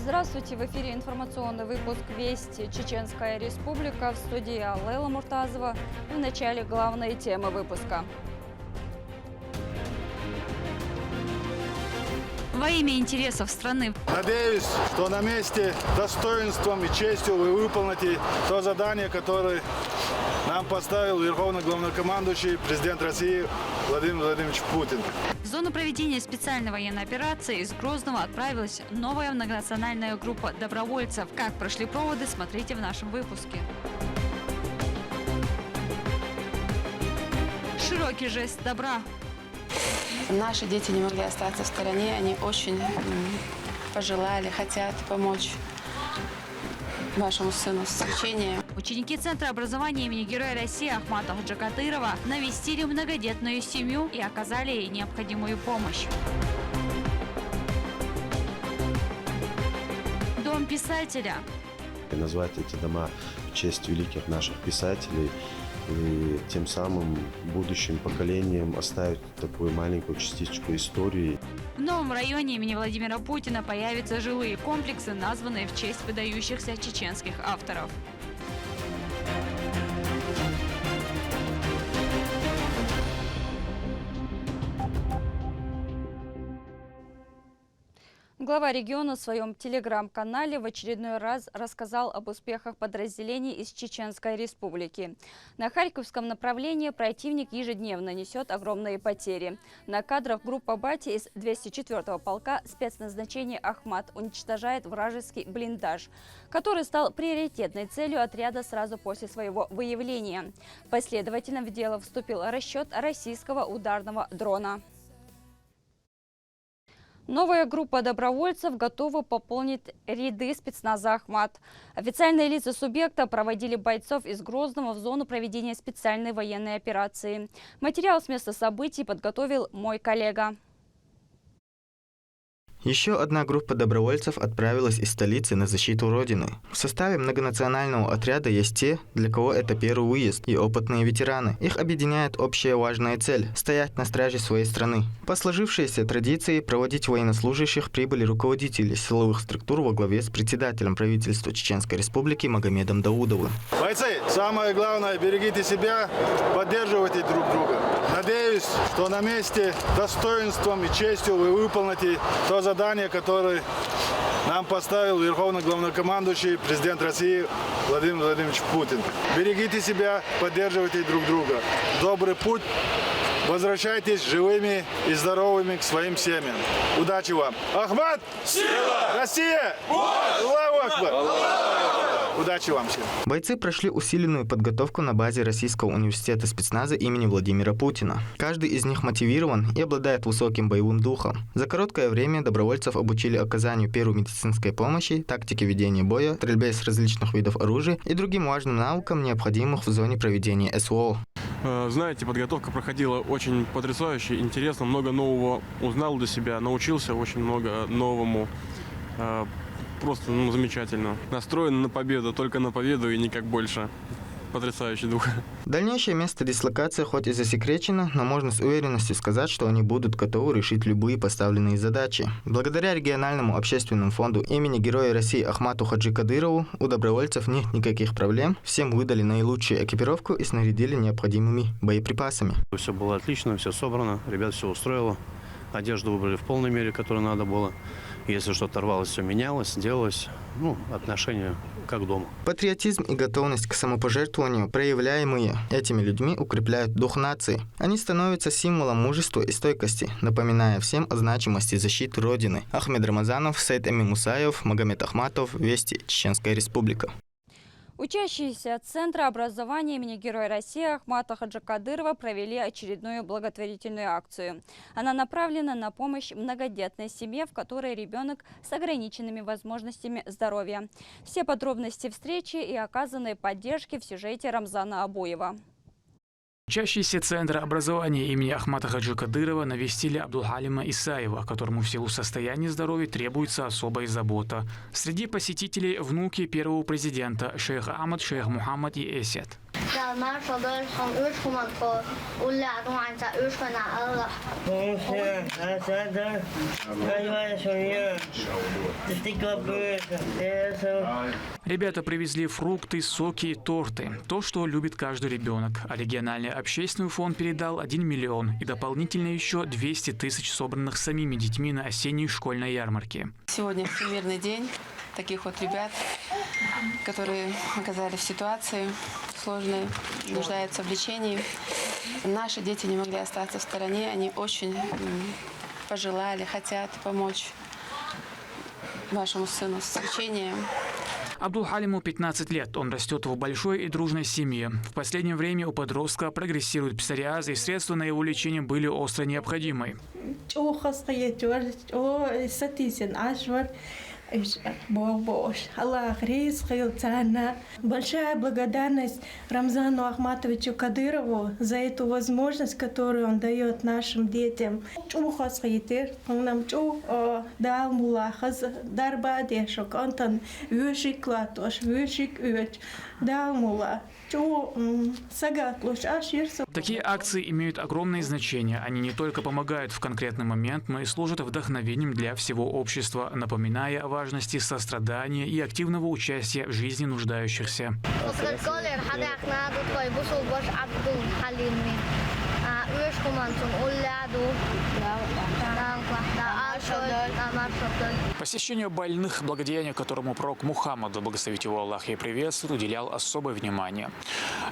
Здравствуйте! В эфире информационный выпуск «Вести. Чеченская Республика». В студии Лейла Муртазова. В начале главные темы выпуска. Во имя интересов страны. Надеюсь, что на месте достоинством и честью вы выполните то задание, которое нам поставил Верховный Главнокомандующий, президент России Владимир Владимирович Путин. В зону проведения специальной военной операции из Грозного отправилась новая многонациональная группа добровольцев. Как прошли проводы, смотрите в нашем выпуске. Широкий жест добра. Наши дети не могли остаться в стороне, они очень пожелали, хотят помочь вашему сыну с лечением. Ученики Центра образования имени Героя России Ахмата Хаджи Кадырова навестили многодетную семью и оказали ей необходимую помощь. Дом писателя. Назвать эти дома в честь великих наших писателей и тем самым будущим поколениям оставить такую маленькую частичку истории. В новом районе имени Владимира Путина появятся жилые комплексы, названные в честь выдающихся чеченских авторов. Глава региона в своем телеграм-канале в очередной раз рассказал об успехах подразделений из Чеченской Республики. На Харьковском направлении противник ежедневно несет огромные потери. На кадрах группа Бати из 204-го полка спецназначения «Ахмат» уничтожает вражеский блиндаж, который стал приоритетной целью отряда сразу после своего выявления. Последовательно в дело вступил расчет российского ударного дрона. Новая группа добровольцев готова пополнить ряды спецназа «Ахмат». Официальные лица субъекта проводили бойцов из Грозного в зону проведения специальной военной операции. Материал с места событий подготовил мой коллега. Еще одна группа добровольцев отправилась из столицы на защиту Родины. В составе многонационального отряда есть те, для кого это первый выезд, и опытные ветераны. Их объединяет общая важная цель – стоять на страже своей страны. По сложившейся традиции проводить военнослужащих прибыли руководители силовых структур во главе с председателем правительства Чеченской Республики Магомедом Даудовым. Бойцы, самое главное, берегите себя, поддерживайте друг друга. Надеюсь, что на месте достоинством и честью вы выполните то задание, которое нам поставил Верховный Главнокомандующий, президент России Владимир Владимирович Путин. Берегите себя, поддерживайте друг друга. Добрый путь. Возвращайтесь живыми и здоровыми к своим семьям. Удачи вам! Ахмат! Сила! Россия! Аллаху Акбар! Удачи вам всем! Бойцы прошли усиленную подготовку на базе Российского университета спецназа имени Владимира Путина. Каждый из них мотивирован и обладает высоким боевым духом. За короткое время добровольцев обучили оказанию первой медицинской помощи, тактике ведения боя, стрельбе из различных видов оружия и другим важным навыкам, необходимых в зоне проведения СВО. Знаете, подготовка проходила очень потрясающе, интересно, много нового узнал для себя, научился очень много новому. Просто замечательно. Настроен на победу, только на победу и никак больше. Потрясающий дух. Дальнейшее место дислокации хоть и засекречено, но можно с уверенностью сказать, что они будут готовы решить любые поставленные задачи. Благодаря региональному общественному фонду имени Героя России Ахмату Хаджи Кадырову у добровольцев нет никаких проблем. Всем выдали наилучшую экипировку и снарядили необходимыми боеприпасами. Все было отлично, все собрано, ребят все устроило. Одежду выбрали в полной мере, которую надо было. Если что-то рвалось, все менялось, делалось. Отношения как дома. Патриотизм и готовность к самопожертвованию, проявляемые этими людьми, укрепляют дух нации. Они становятся символом мужества и стойкости, напоминая всем о значимости защиты Родины. Ахмед Рамазанов, Саид Эмин Мусаев, Магомед Ахматов, Вести, Чеченская Республика. Учащиеся Центра образования имени Героя России Ахмата Хаджи Кадырова провели очередную благотворительную акцию. Она направлена на помощь многодетной семье, в которой ребенок с ограниченными возможностями здоровья. Все подробности встречи и оказанной поддержки в сюжете Рамзана Абуева. Учащиеся Центра образования имени Ахмата Хаджи Кадырова навестили Абдулхалима Исаева, которому в силу состояния здоровья требуется особая забота. Среди посетителей внуки первого президента шейх Ахмад, шейх Мухаммад и Эсет. Ребята привезли фрукты, соки и торты. То, что любит каждый ребенок. А региональный общественный фонд передал 1 миллион и дополнительно еще 200 тысяч, собранных самими детьми на осенней школьной ярмарке. Сегодня Всемирный день таких вот ребят, которые оказались в ситуации сложной, нуждаются в лечении. Наши дети не могли остаться в стороне, они очень пожелали, хотят помочь вашему сыну с лечением. Абдулхалиму 15 лет. Он растет в большой и дружной семье. В последнее время у подростка прогрессирует псориаз, и средства на его лечение были остро необходимы. Большая благодарность Рамзану Ахматовичу Кадырову за эту возможность, которую он дает нашим детям. Такие акции имеют огромное значение. Они не только помогают в конкретный момент, но и служат вдохновением для всего общества, напоминая о важности сострадания и активного участия в жизни нуждающихся. Посещение больных, благодеяние которому пророк Мухаммад, благословить его Аллах и приветствует, уделял особое внимание.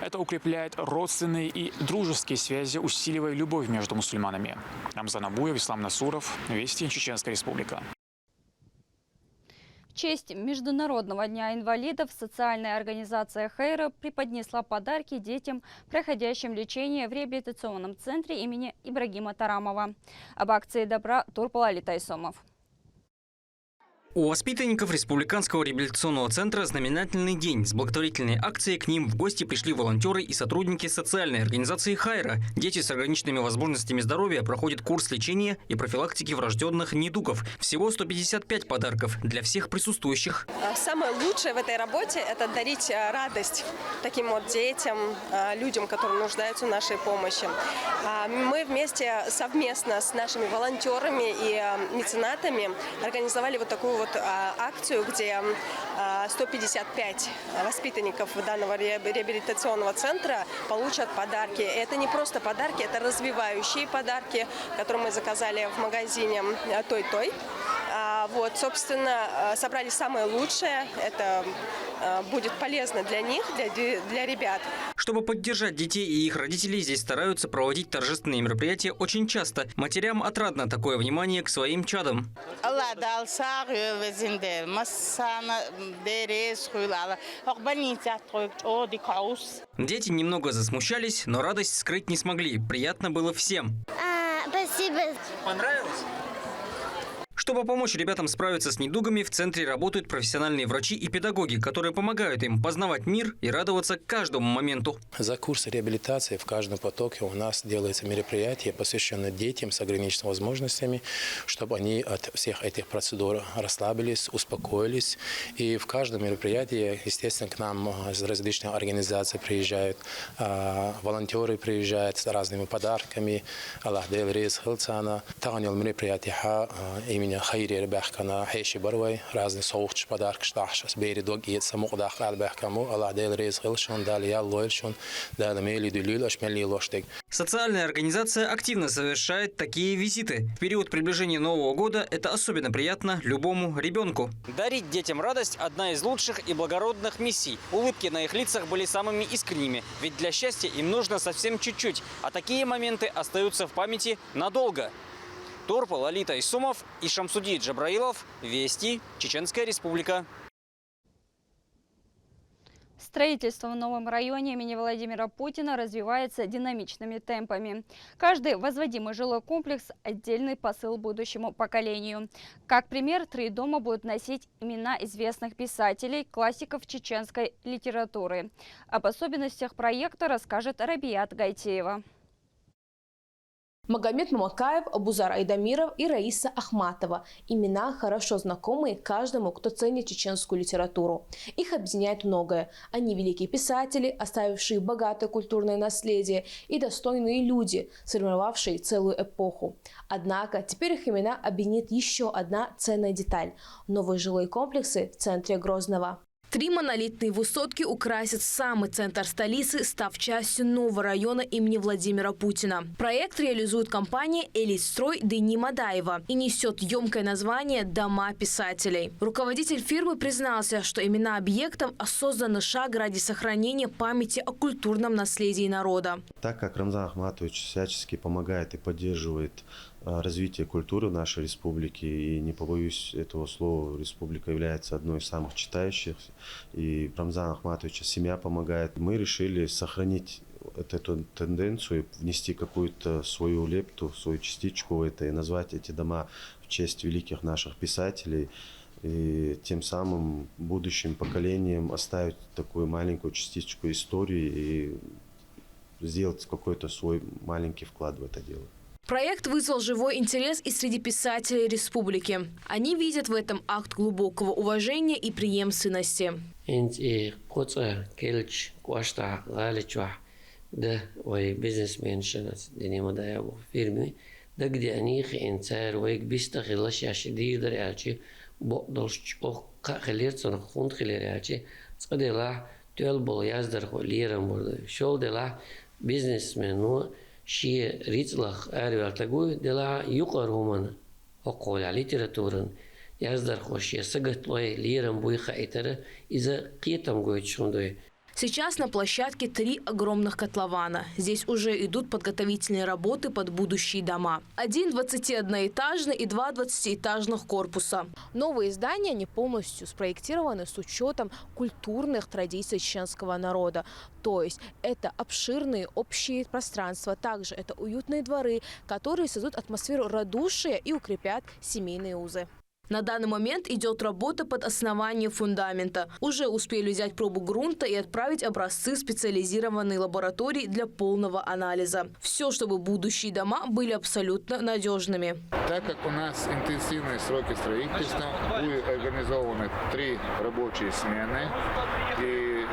Это укрепляет родственные и дружеские связи, усиливая любовь между мусульманами. Рамзан Абуев, Ислам Насуров, Вести, Чеченская Республика. В честь Международного дня инвалидов социальная организация «Хайра» преподнесла подарки детям, проходящим лечение в реабилитационном центре имени Ибрагима Тарамова. Об акции добра Турпал Тайсомов. У воспитанников Республиканского реабилитационного центра знаменательный день. С благотворительной акцией к ним в гости пришли волонтеры и сотрудники социальной организации «Хайра». Дети с ограниченными возможностями здоровья проходят курс лечения и профилактики врожденных недугов. Всего 155 подарков для всех присутствующих. Самое лучшее в этой работе – это дарить радость таким вот детям, людям, которые нуждаются в нашей помощи. Мы вместе, совместно с нашими волонтерами и меценатами организовали вот такую акцию, где 155 воспитанников данного реабилитационного центра получат подарки. Это не просто подарки, это развивающие подарки, которые мы заказали в магазине «Той-Той». Вот, собственно, собрали самое лучшее. Это будет полезно для них, для ребят. Чтобы поддержать детей и их родителей, здесь стараются проводить торжественные мероприятия очень часто. Матерям отрадно такое внимание к своим чадам. Дети немного засмущались, но радость скрыть не смогли. Приятно было всем. Спасибо. Понравилось? Чтобы помочь ребятам справиться с недугами, в центре работают профессиональные врачи и педагоги, которые помогают им познавать мир и радоваться каждому моменту. За курс реабилитации в каждом потоке у нас делается мероприятие, посвященное детям с ограниченными возможностями, чтобы они от всех этих процедур расслабились, успокоились. И в каждом мероприятии, естественно, к нам из различных организаций приезжают, волонтеры приезжают с разными подарками. Аллах дел рейс хилцана. Таганил мероприятие имени Хайри Бахкана Хейши Барвай, разные соуч подарки, штахшас, бери дог и самух дахал Бахкаму, Аллах дел рейс хилшон, дали я лойлшон, дали мели дулил, ашмели лоштег. Социальная организация активно совершает такие визиты. В период приближения Нового года это особенно приятно любому ребенку. Дарить детям радость – одна из лучших и благородных миссий. Улыбки на их лицах были самыми искренними, ведь для счастья им нужно совсем чуть-чуть, а такие моменты остаются в памяти надолго. Турпал Тайсомов и Шамсуди Джабраилов. Вести. Чеченская Республика. Строительство в новом районе имени Владимира Путина развивается динамичными темпами. Каждый возводимый жилой комплекс – отдельный посыл будущему поколению. Как пример, 3 дома будут носить имена известных писателей, классиков чеченской литературы. Об особенностях проекта расскажет Рабиат Гайтеева. Магомед Мамакаев, Абузар Айдамиров и Раиса Ахматова. Имена, хорошо знакомые каждому, кто ценит чеченскую литературу. Их объединяет многое. Они великие писатели, оставившие богатое культурное наследие, и достойные люди, сформировавшие целую эпоху. Однако теперь их имена объединит еще одна ценная деталь – новые жилые комплексы в центре Грозного. 3 монолитные высотки украсят самый центр столицы, став частью нового района имени Владимира Путина. Проект реализует компания «Элитстрой» Дени Мадаева и несет емкое название «Дома писателей». Руководитель фирмы признался, что имена объектов созданы шаг ради сохранения памяти о культурном наследии народа. Так как Рамзан Ахматович всячески помогает и поддерживает развитие культуры в нашей республике, и не побоюсь этого слова, республика является одной из самых читающих, и Рамзан Ахматовича семья помогает, мы решили сохранить эту тенденцию, внести какую-то свою лепту, свою частичку в это и назвать эти дома в честь великих наших писателей, и тем самым будущим поколениям оставить такую маленькую частичку истории и сделать какой-то свой маленький вклад в это дело. Проект вызвал живой интерес и среди писателей республики. Они видят в этом акт глубокого уважения и преемственности. Ши рицлах арвертагуй дела юкаруман околя литературан яздар хоши сагатлой лирам буйха итера из-за китам гойчундой. Сейчас на площадке 3 огромных котлована. Здесь уже идут подготовительные работы под будущие дома. 1 21-этажный и 2 20-этажных корпуса. Новые здания не полностью спроектированы с учетом культурных традиций чеченского народа. То есть это обширные общие пространства. Также это уютные дворы, которые создадут атмосферу радушия и укрепят семейные узы. На данный момент идет работа под основание фундамента. Уже успели взять пробу грунта и отправить образцы в специализированные лаборатории для полного анализа. Все, чтобы будущие дома были абсолютно надежными. Так как у нас интенсивные сроки строительства, будут организованы 3 рабочие смены, и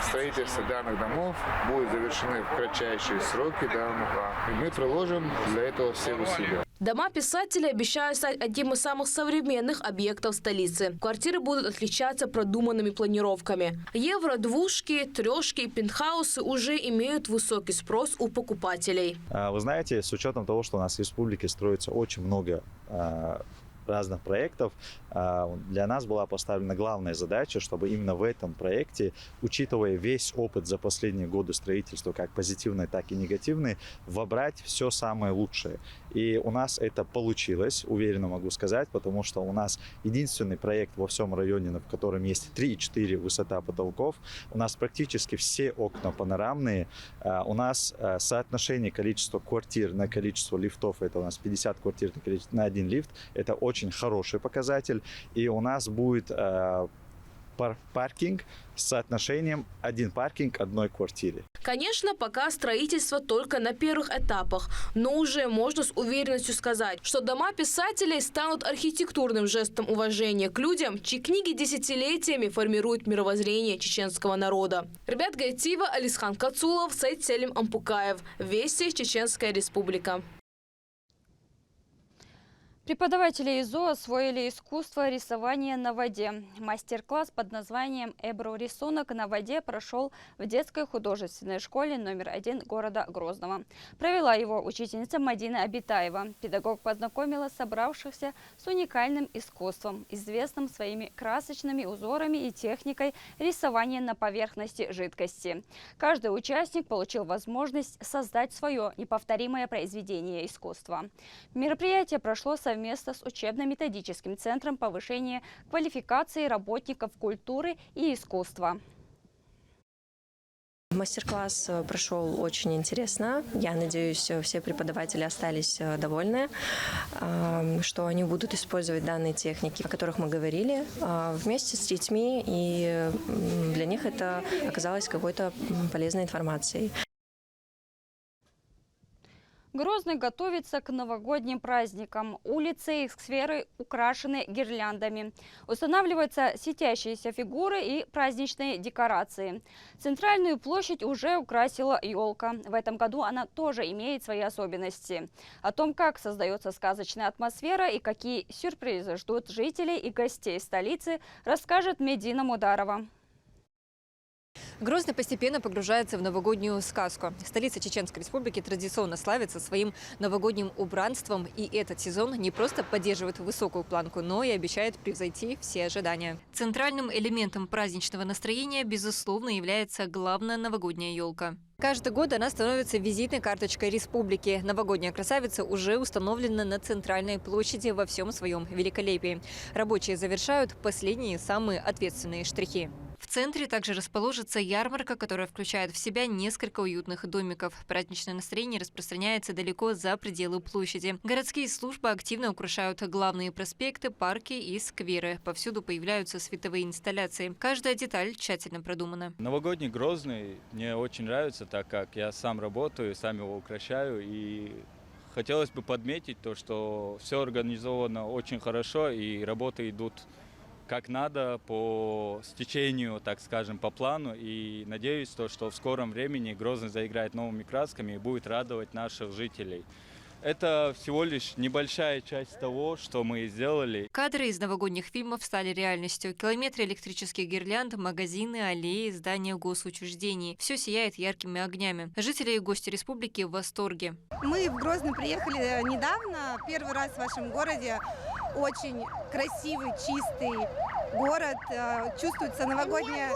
строительство данных домов будет завершено в кратчайшие сроки И мы приложим для этого все усилия. Дома писателей обещают стать одним из самых современных объектов столицы. Квартиры будут отличаться продуманными планировками. Евро-двушки, трешки и пентхаусы уже имеют высокий спрос у покупателей. Вы знаете, с учетом того, что у нас в республике строится очень много разных проектов, для нас была поставлена главная задача, чтобы именно в этом проекте, учитывая весь опыт за последние годы строительства, как позитивный, так и негативный, вобрать все самое лучшее. И у нас это получилось, уверенно могу сказать, потому что у нас единственный проект во всем районе, в котором есть 3,4 высота потолков. У нас практически все окна панорамные. У нас соотношение количества квартир на количество лифтов, это у нас 50 квартир на 1 лифт. Это очень хороший показатель. И у нас будет паркинг с соотношением 1 паркинг 1 квартире. Конечно, пока строительство только на первых этапах, но уже можно с уверенностью сказать, что дома писателей станут архитектурным жестом уважения к людям, чьи книги десятилетиями формируют мировоззрение чеченского народа. Ребят Гайтива, Алисхан Кацулов, Сайд Селим Ампукаев. Вести, Чеченская Республика. Преподаватели ИЗО освоили искусство рисования на воде. Мастер-класс под названием «Эбро рисунок на воде» прошел в детской художественной школе номер 1 города Грозного. Провела его учительница Мадина Абитаева. Педагог познакомила собравшихся с уникальным искусством, известным своими красочными узорами и техникой рисования на поверхности жидкости. Каждый участник получил возможность создать свое неповторимое произведение искусства. Мероприятие прошло совместно с учебно-методическим центром повышения квалификации работников культуры и искусства. Мастер-класс прошел очень интересно. Я надеюсь, все преподаватели остались довольны, что они будут использовать данные техники, о которых мы говорили, вместе с детьми, и для них это оказалось какой-то полезной информацией. Грозный готовится к новогодним праздникам. Улицы и скверы украшены гирляндами. Устанавливаются светящиеся фигуры и праздничные декорации. Центральную площадь уже украсила елка. В этом году она тоже имеет свои особенности. О том, как создается сказочная атмосфера и какие сюрпризы ждут жителей и гостей столицы, расскажет Медина Мударова. Грозный постепенно погружается в новогоднюю сказку. Столица Чеченской Республики традиционно славится своим новогодним убранством. И этот сезон не просто поддерживает высокую планку, но и обещает превзойти все ожидания. Центральным элементом праздничного настроения, безусловно, является главная новогодняя елка. Каждый год она становится визитной карточкой республики. Новогодняя красавица уже установлена на центральной площади во всем своем великолепии. Рабочие завершают последние самые ответственные штрихи. В центре также расположится ярмарка, которая включает в себя несколько уютных домиков. Праздничное настроение распространяется далеко за пределы площади. Городские службы активно украшают главные проспекты, парки и скверы. Повсюду появляются световые инсталляции. Каждая деталь тщательно продумана. Новогодний Грозный мне очень нравится, так как я сам работаю, сам его украшаю. И хотелось бы подметить то, что все организовано очень хорошо и работы идут как надо, по стечению, так скажем, по плану. И надеюсь, что в скором времени Грозный заиграет новыми красками и будет радовать наших жителей. Это всего лишь небольшая часть того, что мы сделали. Кадры из новогодних фильмов стали реальностью. Километры электрических гирлянд, магазины, аллеи, здания госучреждений. Все сияет яркими огнями. Жители и гости республики в восторге. Мы в Грозный приехали недавно, первый раз в вашем городе. Очень красивый, чистый город. Чувствуется новогодняя,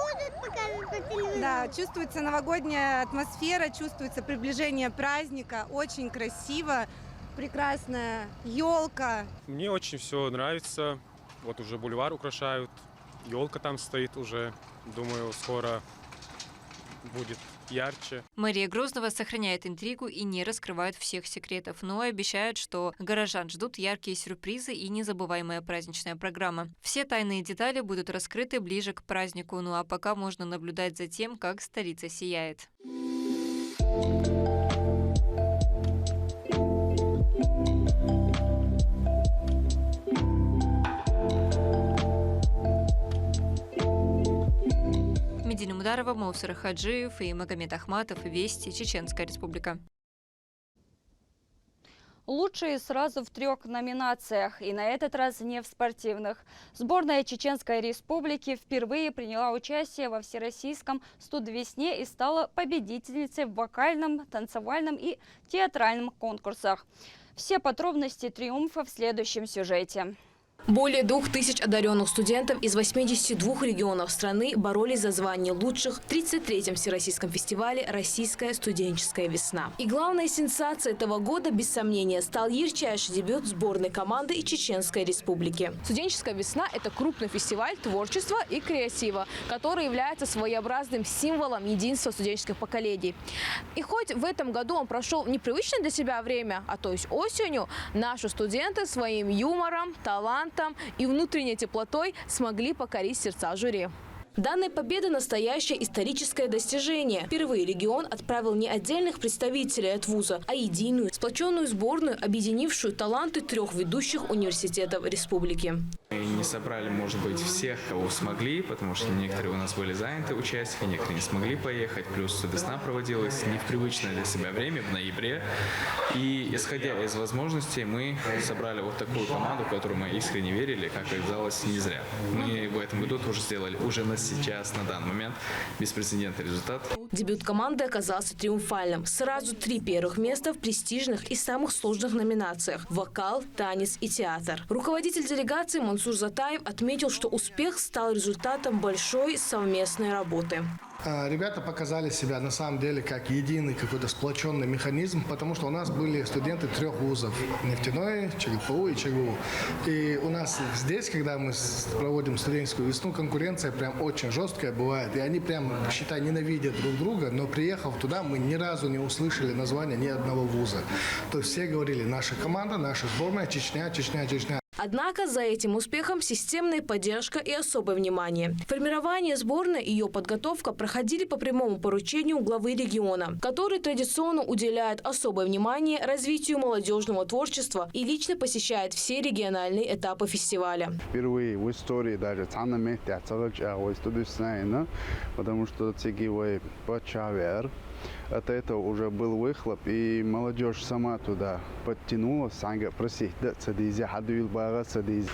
чувствуется новогодняя атмосфера, чувствуется приближение праздника. Очень красиво, прекрасная елка. Мне очень все нравится. Вот уже бульвар украшают, елка там стоит уже. Думаю, скоро будет ярче. Мэрия Грозного сохраняет интригу и не раскрывает всех секретов, но обещает, что горожан ждут яркие сюрпризы и незабываемая праздничная программа. Все тайные детали будут раскрыты ближе к празднику, ну а пока можно наблюдать за тем, как столица сияет. Медина Мударова, Маусар Хаджиев и Магомед Ахматов. Вести, Чеченская Республика. Лучшие сразу в 3 номинациях, и на этот раз не в спортивных. Сборная Чеченской Республики впервые приняла участие во всероссийском «102 и стала победительницей в вокальном, танцевальном и театральном конкурсах. Все подробности триумфа в следующем сюжете. Более 2000 одаренных студентов из 82 регионов страны боролись за звание лучших в 33-м Всероссийском фестивале «Российская студенческая весна». И главной сенсацией этого года, без сомнения, стал ярчайший дебют сборной команды и Чеченской Республики. Студенческая весна – это крупный фестиваль творчества и креатива, который является своеобразным символом единства студенческих поколений. И хоть в этом году он прошел в непривычное для себя время, то есть осенью, наши студенты своим юмором, талантом и внутренней теплотой смогли покорить сердца жюри. Данная победа – настоящее историческое достижение. Впервые регион отправил не отдельных представителей от вуза, а единую, сплоченную сборную, объединившую таланты 3 ведущих университетов республики. Мы не собрали, может быть, всех, кого смогли, потому что некоторые у нас были заняты участники, некоторые не смогли поехать. Плюс весна проводилась не в привычное для себя время, в ноябре. И исходя из возможностей, мы собрали вот такую команду, в которую мы искренне верили, как оказалось, не зря. Мы в этом году тоже сделали уже сейчас, на данный момент, беспрецедентный результат. Дебют команды оказался триумфальным. Сразу 3 первых места в престижных и самых сложных номинациях – вокал, танец и театр. Руководитель делегации Мансур Затаев отметил, что успех стал результатом большой совместной работы. Ребята показали себя на самом деле как единый какой-то сплоченный механизм, потому что у нас были студенты 3 вузов – нефтяной, ЧГПУ и ЧГУ. И у нас здесь, когда мы проводим студенческую весну, конкуренция прям очень жесткая бывает. И они прям, считай, ненавидят друг друга, но приехав туда, мы ни разу не услышали название ни одного вуза. То есть все говорили: наша команда, наша сборная, Чечня, Чечня, Чечня. Однако за этим успехом системная поддержка и особое внимание. Формирование сборной и ее подготовка проходили по прямому поручению главы региона, который традиционно уделяет особое внимание развитию молодежного творчества и лично посещает все региональные этапы фестиваля. Впервые в истории даже потому что цигивой почавер. От этого уже был выхлоп, и молодежь сама туда подтянулась.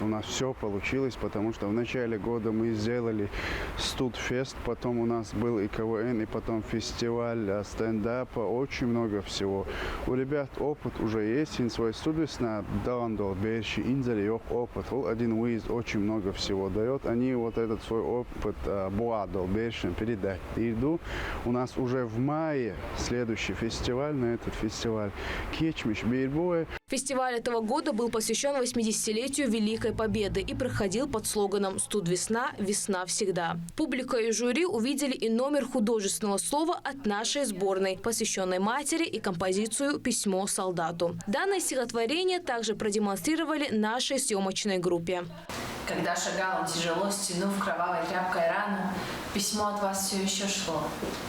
У нас все получилось, потому что в начале года мы сделали студфест, потом у нас был и КВН, и потом фестиваль стендапа, очень много всего. У ребят опыт уже есть, и свой студвесна дал берши, инзали опыт. Один выезд очень много всего дает. Они вот этот свой опыт буадал берши передать. Иду. У нас уже в мае следующий фестиваль, на этот фестиваль Кечмиш Бейрбоя. Фестиваль этого года был посвящен 80-летию Великой Победы и проходил под слоганом «Студвесна, весна всегда». Публика и жюри увидели и номер художественного слова от нашей сборной, посвященной матери, и композицию «Письмо солдату». Данное стихотворение также продемонстрировали нашей съемочной группе. Когда шагал он тяжело, стянув кровавой тряпкой рану, письмо от вас все еще шло.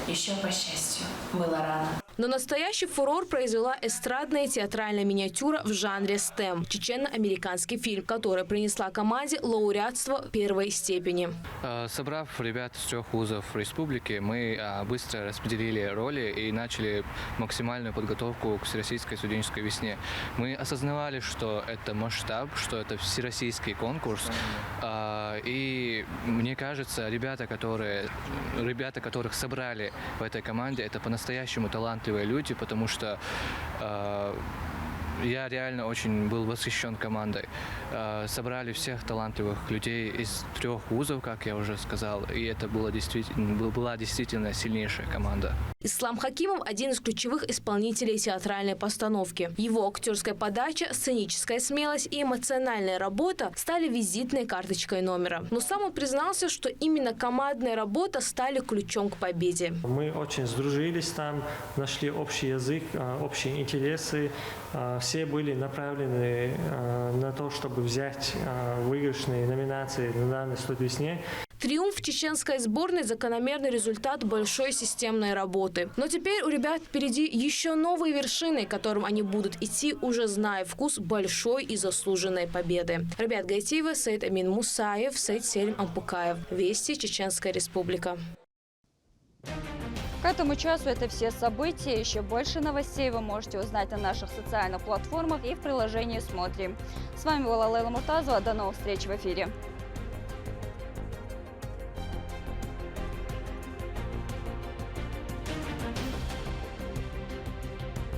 Еще, по счастью, было рано. Но настоящий фурор произвела эстрадная театральная миниатюра в жанре STEM – чечено-американский фильм, которая принесла команде лауреатство первой степени. Собрав ребят с 3 вузов республики, мы быстро распределили роли и начали максимальную подготовку к Всероссийской студенческой весне. Мы осознавали, что это масштаб, что это всероссийский конкурс. И мне кажется, ребята, которых собрали в этой команде, это по-настоящему талантливые люди, потому что я реально очень был восхищен командой. Собрали всех талантливых людей из 3 вузов, как я уже сказал, и это была действительно сильнейшая команда. Ислам Хакимов – один из ключевых исполнителей театральной постановки. Его актерская подача, сценическая смелость и эмоциональная работа стали визитной карточкой номера. Но сам он признался, что именно командная работа стали ключом к победе. Мы очень сдружились там, нашли общий язык, общие интересы. Все были направлены на то, чтобы взять выигрышные номинации на данной студвесне. Триумф чеченской сборной – закономерный результат большой системной работы. Но теперь у ребят впереди еще новые вершины, к которым они будут идти, уже зная вкус большой и заслуженной победы. Ребят Гайтиева, Саид Амин Мусаев, Саид Селим Ампукаев. Вести, Чеченская Республика. К этому часу это все события. Еще больше новостей вы можете узнать на наших социальных платформах и в приложении «Смотрим». С вами была Лейла Муртазова. До новых встреч в эфире.